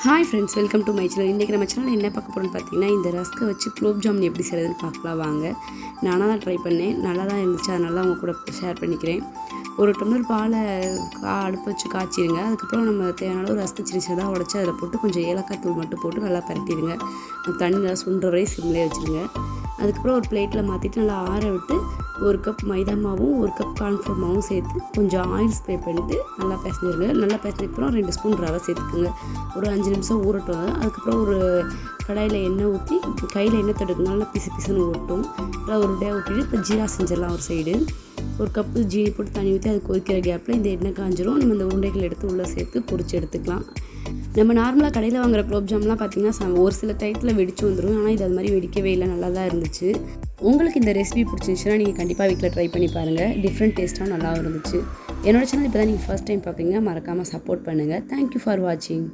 Hi friends, welcome to my channel. இன்றைக்கி நம்ம சேனலில் என்ன பார்க்க போகிறோம்னு பார்த்தீங்கன்னா, இந்த ரஸ்க்கை வச்சு குலோப் ஜாமுன் எப்படி செய்கிறதுன்னு பார்க்கலாம் வாங்க. நானாக தான் ட்ரை பண்ணேன், நல்லா தான் இருந்துச்சு. அதனால தான் உங்கள் கூட ஷேர் பண்ணிக்கிறேன். ஒரு டம்ளர் பாலை அடுப்பு வச்சு காய்ச்சிடுங்க. அதுக்கப்புறம் நம்ம தேவையான அளவு ரஸ்க்கு சின்ன சின்னதாக உடச்சி அதில் போட்டு கொஞ்சம் ஏலக்காய் தூள் மட்டும் போட்டு நல்லா பரட்டிடுங்க. தண்ணி நல்லா சுண்டுற வரை சிம்லேயே வச்சுருங்க. அதுக்கப்புறம் ஒரு பிளேட்டில் மாற்றிட்டு நல்லா ஆற விட்டு ஒரு கப் மைதா மாவும் ஒரு கப் கார்ன்ஃப்ளவர் மாவும் சேர்த்து கொஞ்சம் ஆயில் ஸ்ப்ரே பண்ணிட்டு நல்லா பிசைஞ்சிருங்க. நல்லா பிசைஞ்சதுக்கப்புறம் 2 ஸ்பூன் ரவை சேர்த்துக்குங்க. ஒரு 5 நிமிஷம் ஊறட்டும். அதுக்கப்புறம் ஒரு கடாயில் எண்ணெய் ஊற்றி கையில் எண்ணெய் தடுக்கணும். நல்லா பிசுன்னு ஊட்டும். நல்லா ஒரு டே ஊற்றிட்டு இப்போ ஜீரா செஞ்சிடலாம். ஒரு சைடு ஒரு கப்பு ஜீனி போட்டு தண்ணி ஊற்றி அது கொதிக்கிற கேப்பில் இந்த எண்ணெய் காஞ்சிரும். நம்ம இந்த உருண்டைகள் எடுத்து உள்ளே சேர்த்து பொரிச்சு எடுத்துக்கலாம். நம்ம நார்மலாக கடையில் வாங்குற குலோப் ஜாம்லாம் பார்த்திங்கன்னா ஒரு சில டயத்தில் வெடிச்சு வந்துடும். ஆனால் இது அது மாதிரி வெடிக்கவே இல்லை, நல்லா தான் இருந்துச்சு. உங்களுக்கு இந்த ரெசிபி பிடிச்சிருந்துச்சுன்னா நீங்கள் கண்டிப்பாக வீட்டில் ட்ரை பண்ணி பாருங்கள். டிஃப்ரெண்ட் டேஸ்ட்டாக நல்லா இருந்துச்சு. என்னோட சேனல் இப்போ தான் நீங்கள் ஃபர்ஸ்ட் டைம் பார்க்குறீங்க, மறக்காமல் சப்போர்ட் பண்ணுங்கள். தேங்க்யூ ஃபார் வாட்சிங்.